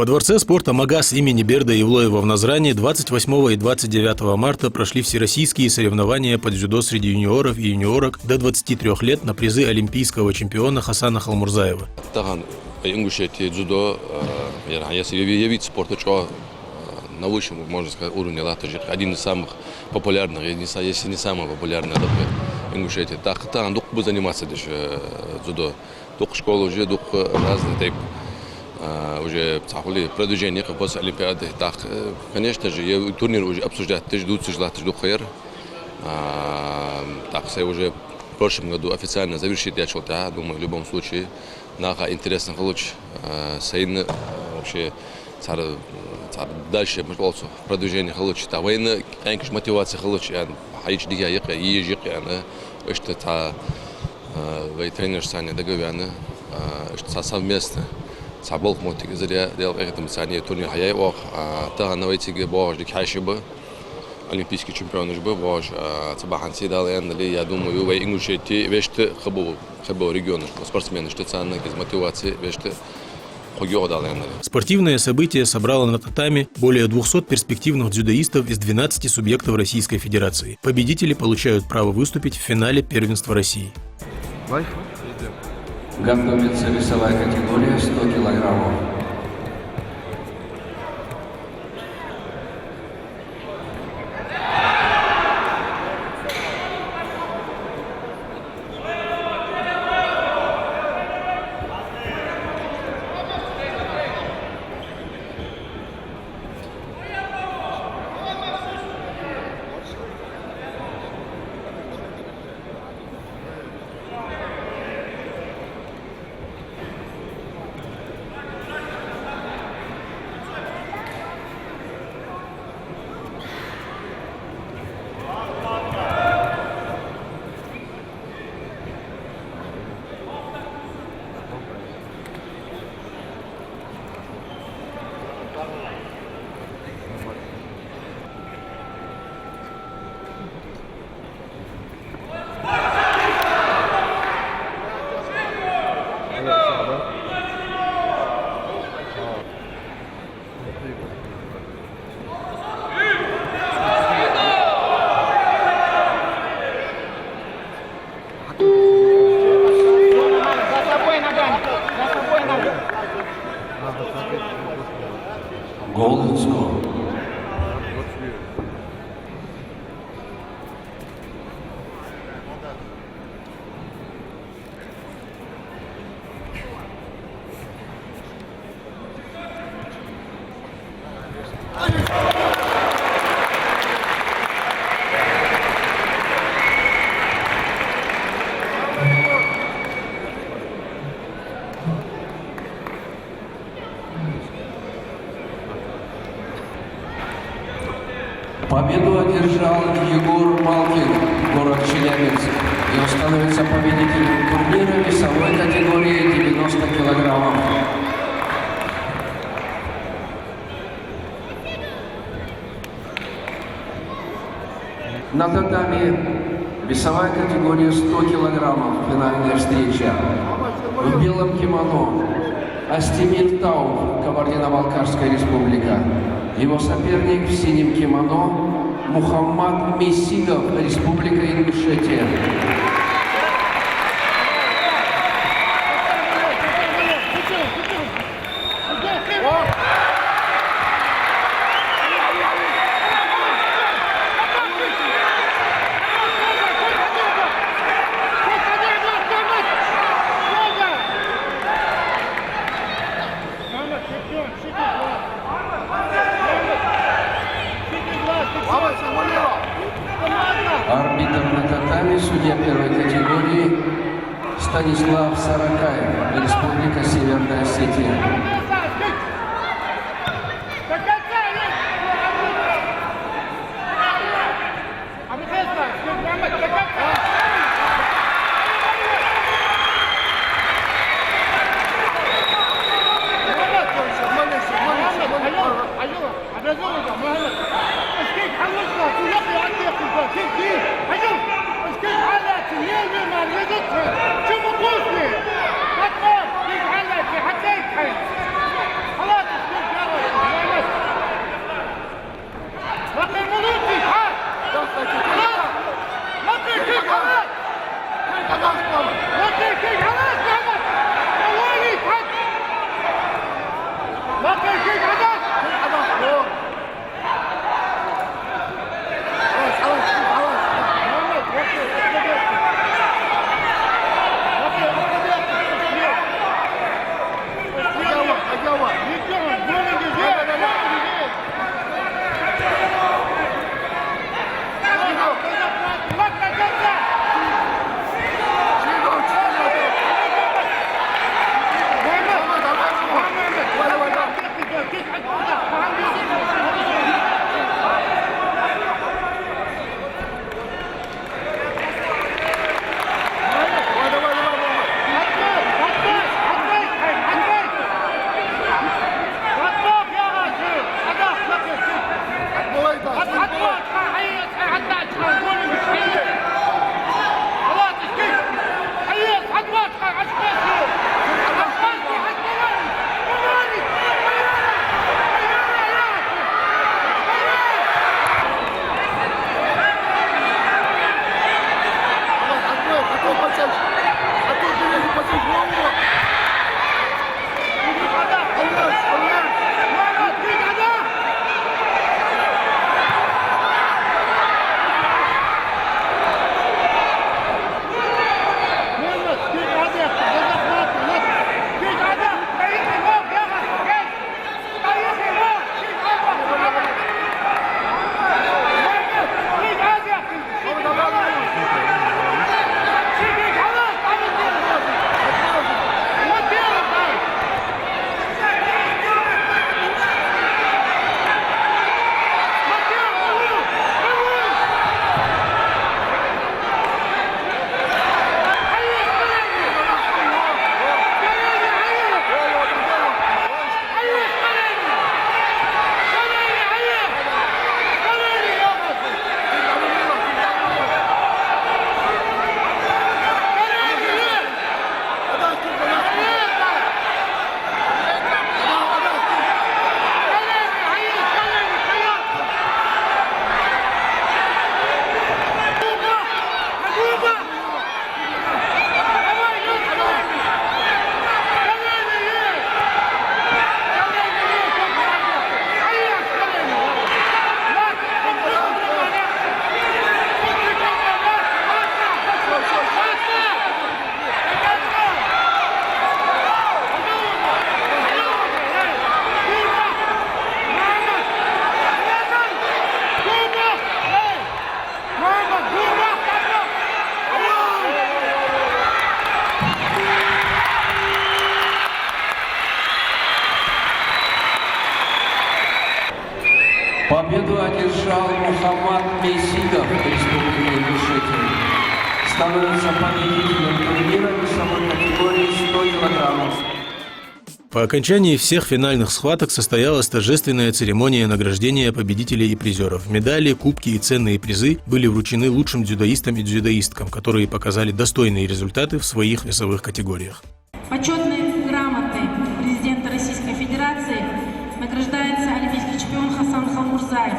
Во Дворце спорта «Магаз» имени Берда Евлоева в Назране 28 и 29 марта прошли всероссийские соревнования по дзюдо среди юниоров и юниорок до 23 лет на призы олимпийского чемпиона Хасана Халмурзаева. Ингушетия дзюдо вид спорта, что на высшем, можно сказать, уровне латыжи. Один из самых популярных, если не самый популярный Ингушетия. Так, дух бы заниматься дзюдо. Дух школы уже, дух разные тип. Уже продвижение после Олимпиады. Так, конечно же, турнир уже обсуждать, ждут дух хайр. Так, я уже в прошлом году официально завершить я что-то, думаю, в любом случае, наха интересно получше, сейн вообще дальше продвижение получше, та война, конечно, мотивация получше, хайч дига яка, ежик, что та вы тренер Саня договяна, что совместно. Саболк мотик зря делал этом сане турнир хаяй ох, та на вайтиге бож дикайшибы. Олимпийский чемпион уже был, бож цабахан сидал, я думаю, вы Ингушетии веште хабу региона, спортсмены, что ценны из мотивации веште хогио дал. Спортивное событие собрало на татами более 200 перспективных дзюдоистов из 12 субъектов Российской Федерации. Победители получают право выступить в финале первенства России. Готовится весовая категория 100 килограммов. Golden score. Победу одержал Егор Малкин, город Челябинск, и он становится победителем турнира весовой категории 90 килограммов. На татами весовая категория 100 килограммов, финальная встреча. В белом кимоно Астемир Тауп, Кабардино-Балкарская республика. Его соперник в синем кимоно Мухаммад Месидов, Республика Ингушетия. Арбитр на татами, судья первой категории Станислав Саракаев, Республика Северная Осетия. حتى Республики Ингушетия. Становится победителем турнира весовой категории 100 килограммов. По окончании всех финальных схваток состоялась торжественная церемония награждения победителей и призеров. Медали, кубки и ценные призы были вручены лучшим дзюдоистам и дзюдоисткам, которые показали достойные результаты в своих весовых категориях. Почетной грамотой президента Российской Федерации награждается олимпийский чемпион Хасан Халмурзаев.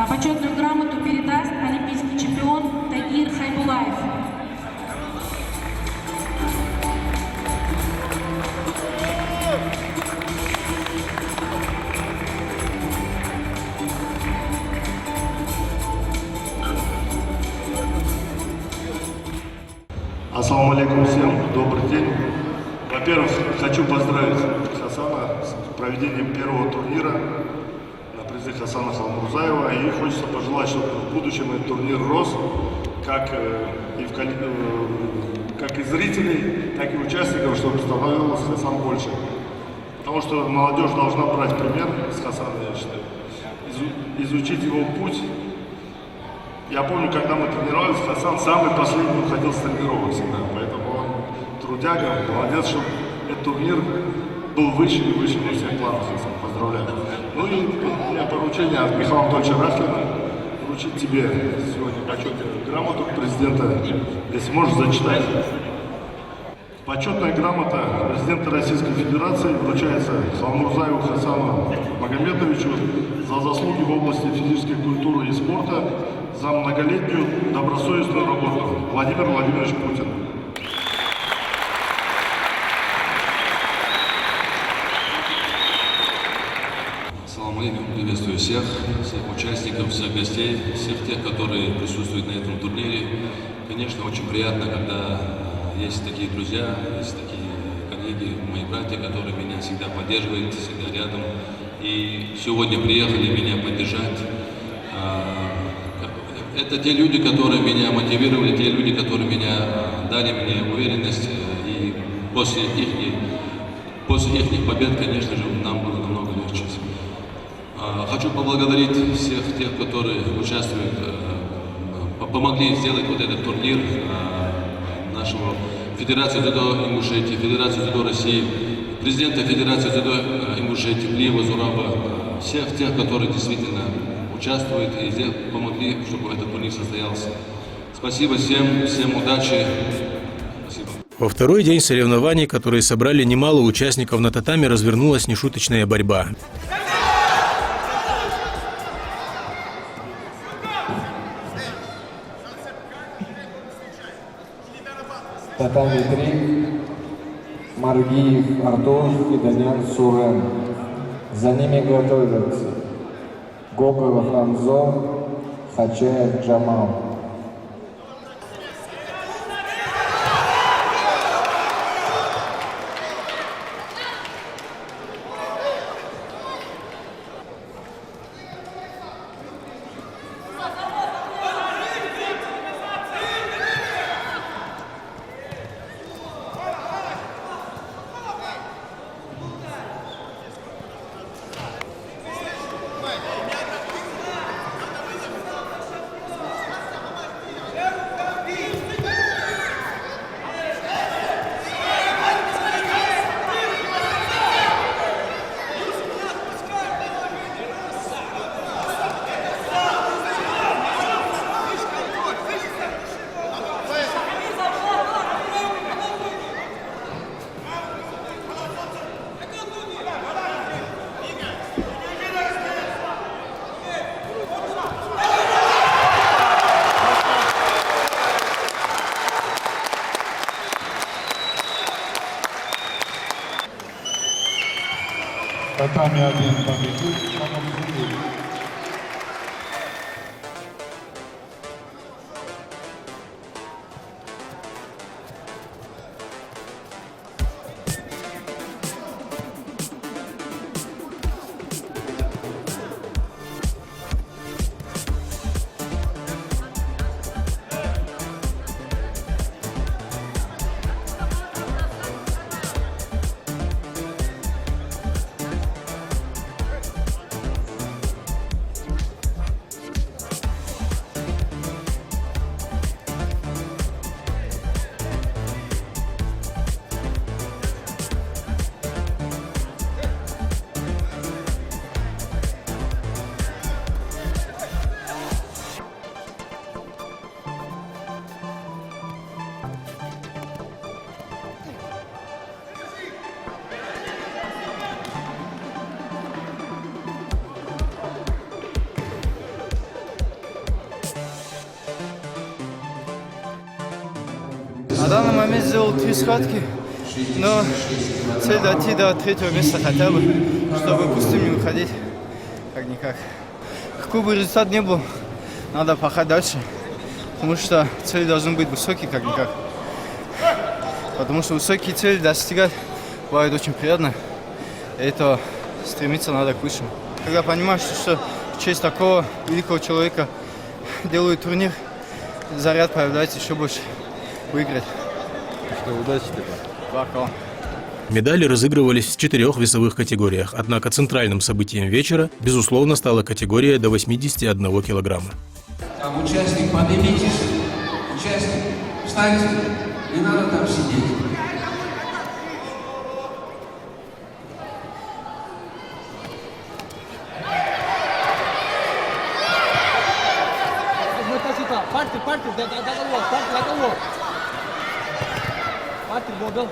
Почетную грамоту передаст олимпийский чемпион Тагир Хайбулаев. Ассаламу алейкум всем, добрый день. Во-первых, хочу поздравить Хасана с проведением первого турнира на призы Хасана Халмурзаева. И хочется пожелать, чтобы в будущем этот турнир рос, как и зрителей, так и участников, чтобы становилось Хасан больше. Потому что молодежь должна брать пример с Хасана, я считаю, изучить его путь. Я помню, когда мы тренировались, Хасан самый последний уходил с тренировок всегда, поэтому он трудяга, молодец, чтобы этот турнир был выше и выше на всех планах, Хасан, поздравляю. Ну и у меня поручение от Михаила Анатольевича Рахлина вручить тебе сегодня почетную грамоту президента, если можешь зачитать. Почетная грамота президента Российской Федерации вручается Халмурзаеву Хасану Магомедовичу за заслуги в области физической культуры и спорта, за многолетнюю добросовестную работу. Владимир Владимирович Путин. Ассаламу алейкум, приветствую всех участников, всех гостей, всех тех, которые присутствуют на этом турнире. Конечно, очень приятно, когда есть такие друзья, есть такие коллеги, мои братья, которые меня всегда поддерживают, всегда рядом. И сегодня приехали меня поддержать. Это те люди, которые меня мотивировали, те люди, которые дали мне уверенность. И после их побед, конечно же, нам было намного легче. Хочу поблагодарить всех тех, которые участвуют, помогли сделать вот этот турнир, нашего Федерации дзюдо Ингушетии, Федерации дзюдо России, президента Федерации дзюдо Ингушетии Плиева Зураба, всех тех, которые действительно участвуют и помогли, чтобы этот турнир состоялся. Спасибо всем, всем удачи. Спасибо. Во второй день соревнований, которые собрали немало участников на татами, развернулась нешуточная борьба. Татами 3, Маргиев Артур и Данян Сурен. За ними готовятся Гогол Хамзо, Хачаев Джамал. Татами 1 победит, Татами 4. На данный момент сделал 3 схватки, но цель дойти до 3-го места хотя бы, чтобы пустым не выходить, как-никак. Какой бы результат ни был, надо пахать дальше, потому что цели должны быть высокие, как-никак. Потому что высокие цели достигать бывает очень приятно, и это стремиться надо к высшему. Когда понимаешь, что в честь такого великого человека делают турнир, заряд появляется еще больше выиграть. Что, удачи тебе. Пока. Медали разыгрывались в 4 весовых категориях, однако центральным событием вечера, безусловно, стала категория до 81 килограмма. Там участник, поднимитесь. Участник, встаньте. Не надо там сидеть. Партер, да, Партер, бобел.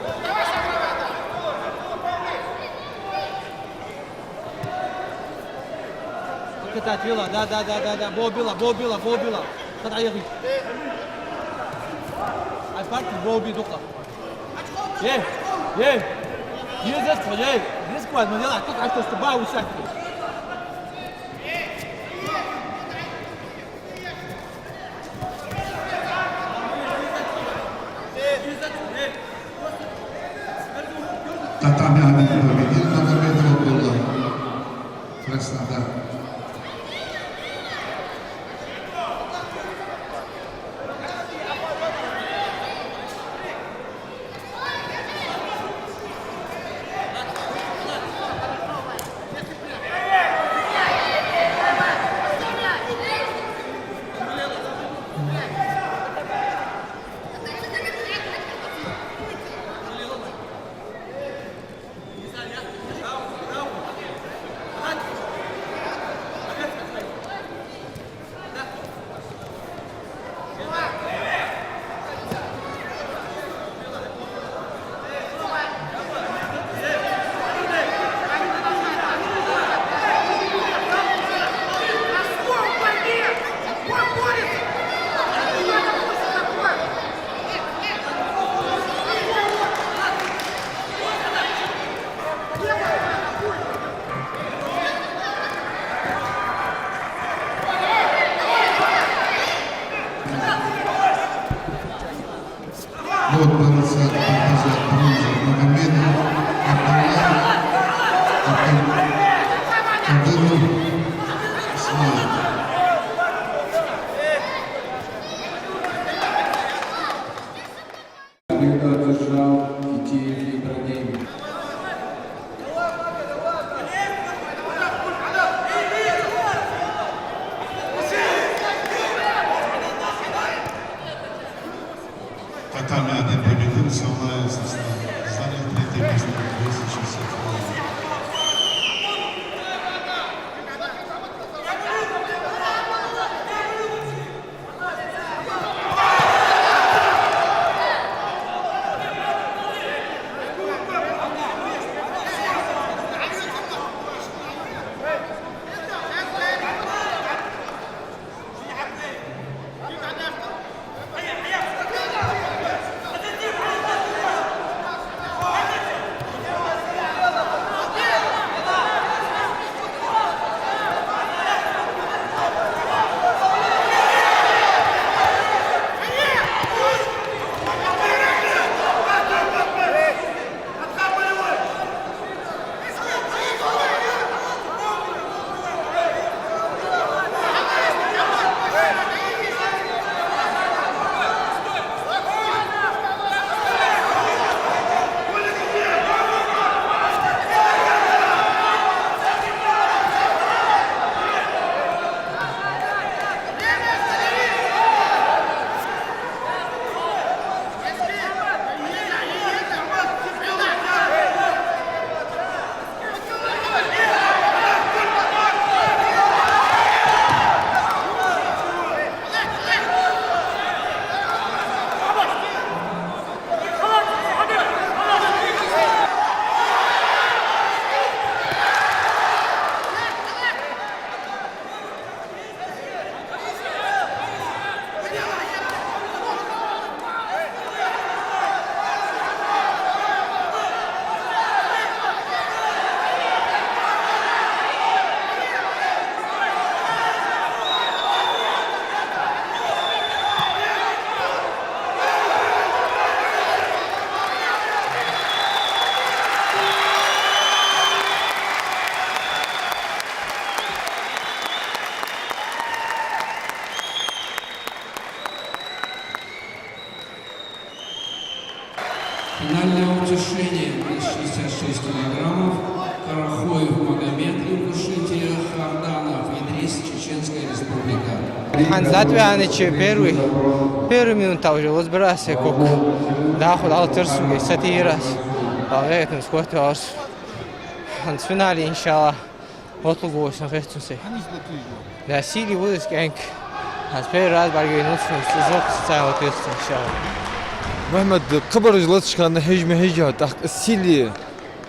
Это отвела, да, бобила. Когда я говорю. Ай, Партер, боби, духа. Рискует, но дела, как это, что бау усять. Татами Амин победил Магомедова Булла. Краснодар. Вот борется показать бронзу Магомедов, Абдулла, Исмаил. Победу одержал Китиев Ибрагим. Татами один победил, Савлаев занял 3-е место, 260 килограмм. Финальное утешение вес 66 килограммов. Карахоев Магомед, ингушетия, Харданов, Идрис, Чеченская Республика. Хан Латвия первый минута уже разбирался, как доход алтерсуги, сатирас. Поэтому сколько раз. Хан в финале, иншаллах, вот лугос на фестусе. Да, сили будут гэнг. А первый раз баргай нусну, сезон социального теста, иншаллах. محمد قبر جلتش كان هجم هجات السيلي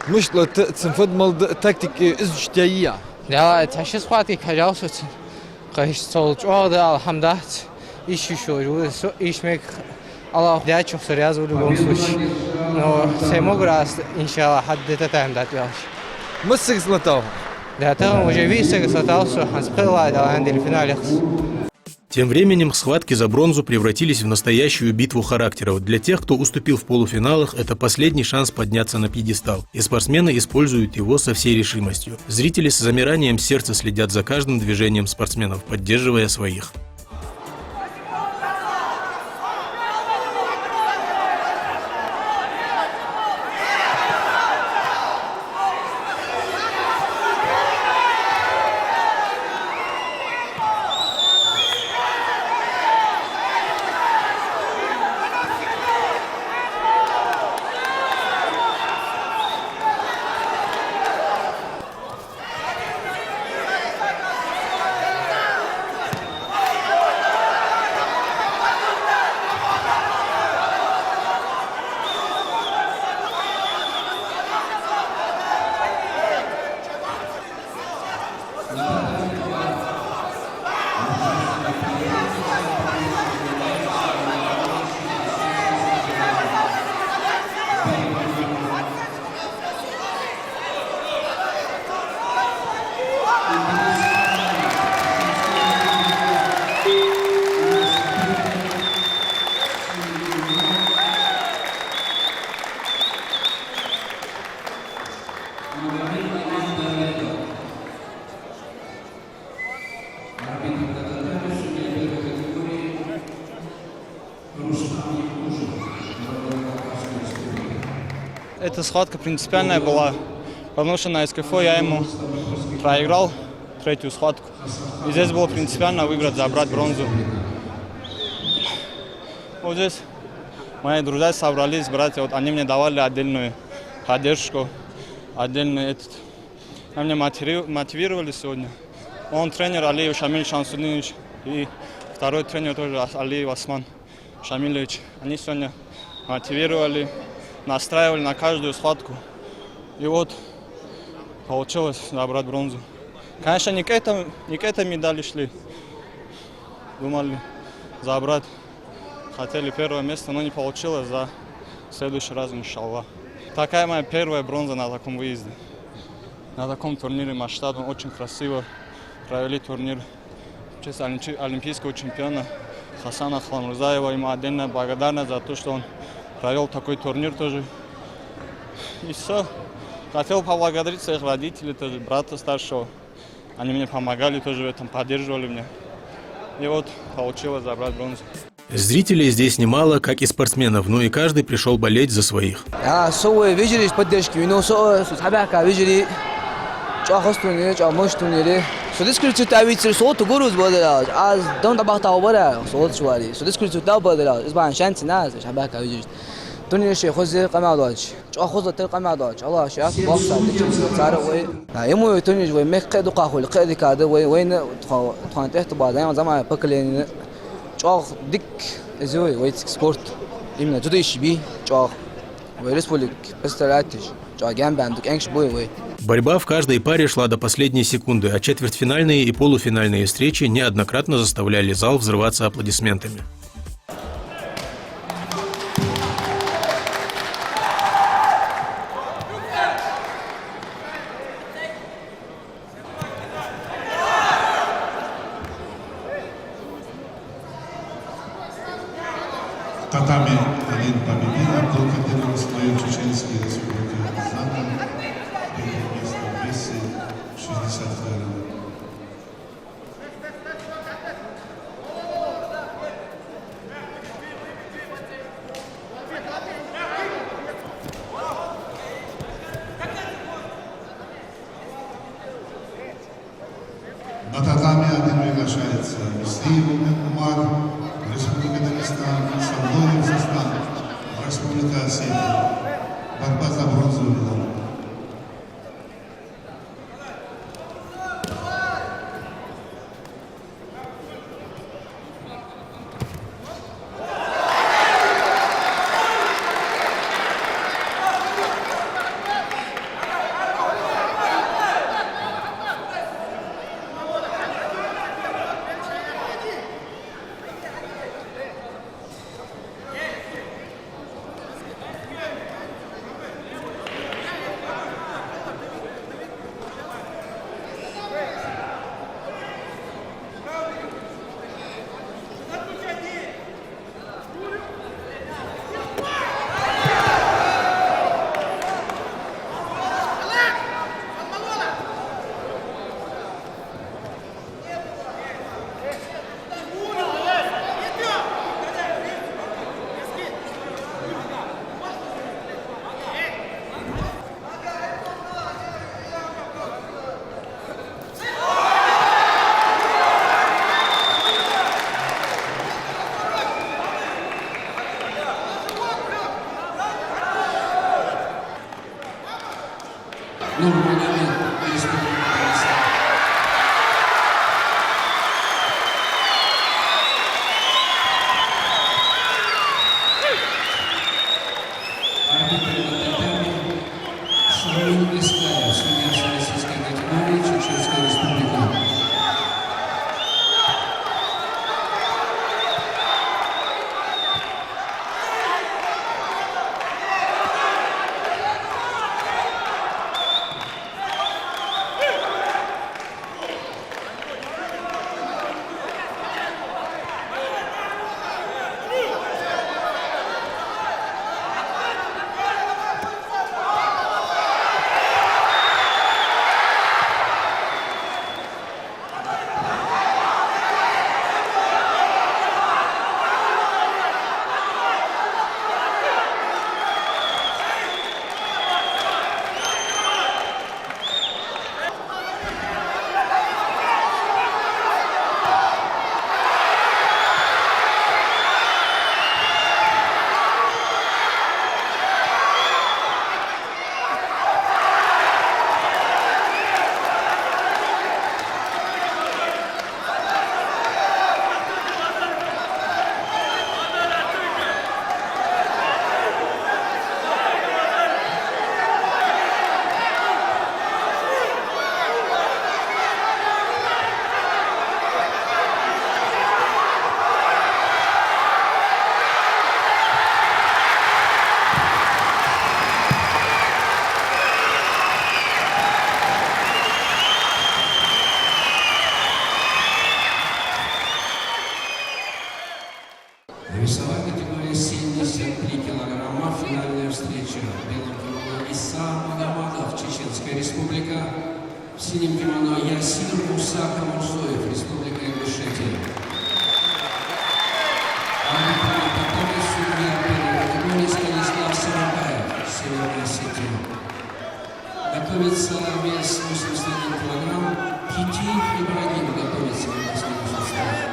مش لا تنفذ مال تكتيك ازجتيا Да, это сейчас хватит, пожалуйста. Конечно, солнце, алхамдат. Ищу еще, ищмек. Аллах, я чувствую сразу в любом случае. Но все могут раз, иншаллах, где-то там дать велич. مسك زلتاو Да, там уже висок слотался, он спрыгал, да, Андрей в финале. Тем временем схватки за бронзу превратились в настоящую битву характеров. Для тех, кто уступил в полуфиналах, это последний шанс подняться на пьедестал. И спортсмены используют его со всей решимостью. Зрители с замиранием сердца следят за каждым движением спортсменов, поддерживая своих. Эта схватка принципиальная была, потому что на СКФО я ему проиграл третью схватку. И здесь было принципиально выиграть, забрать бронзу. Вот здесь мои друзья собрались, братья, вот они мне давали отдельную поддержку, отдельный этот. Они меня мотивировали сегодня. Он тренер Алиев Шамиль Шансудинович и второй тренер тоже Алиев Осман Шамилевич. Они сегодня мотивировали, настраивали на каждую схватку. И вот получилось забрать бронзу. Конечно, не к этой медали шли. Думали забрать. Хотели первое место, но не получилось. За следующий раз, иншаллах. Такая моя первая бронза на таком выезде. На таком турнире масштабном, очень красиво провели турнир. В честь олимпийского чемпиона Хасана Хламурзаева. Ему отдельная благодарность за то, что он провел такой турнир тоже. И все. Хотел поблагодарить своих родителей, тоже брата старшего. Они мне помогали тоже в этом, поддерживали меня. И вот получилось забрать бронзу. Зрителей здесь немало, как и спортсменов, но и каждый пришел болеть за своих. Турнир ще хозе камадоч. Ахоза тел камадоч. Аллах шах бокса цара вай. Ему турнир вай мекке дуқахул қеди каде вай не тхан техт бадан зама паклен. Чох дик зой вай спорт. Именно juda ишби чох. Вай республик представлятиш. Чох гамбандук энш бой вай. Борьба в каждой паре шла до последней секунды, а четвертьфинальные и полуфинальные встречи неоднократно заставляли зал взрываться аплодисментами. Татами один победил, Абдул-Кадыров свою Чеченскую Республику Казахстан, первое место в весе 62 кг. Арсений. Борьба за бронзовую медаль. Нурмагомед, Республика Татарстан. Арбитр на татами Шамиль Искаев, судья российской категории, Чеченская Республика. Весовая категория 73 килограмма. Финальная встреча. В белом кимоно Иса Магомадов, Чеченская Республика. В синем кимоно Ясир Муса Камурзоев, Республика Ингушетия. Арбитр на татами судья первой категории Станислав Сарабаев, Северная Осетия. Готовится вес 81 килограмм. Китиев Ибрагим готовится к последнему составу.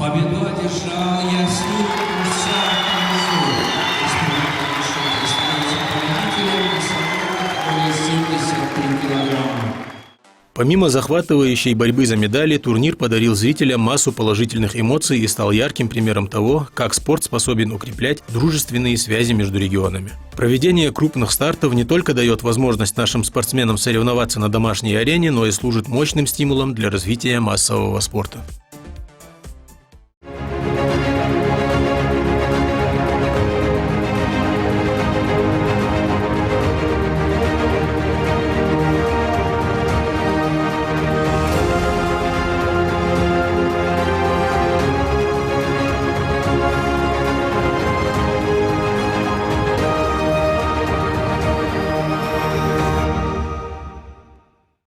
Победу одержал Ясин Мусаев. Победителем весовой категории 73 килограмма. Помимо захватывающей борьбы за медали, турнир подарил зрителям массу положительных эмоций и стал ярким примером того, как спорт способен укреплять дружественные связи между регионами. Проведение крупных стартов не только дает возможность нашим спортсменам соревноваться на домашней арене, но и служит мощным стимулом для развития массового спорта.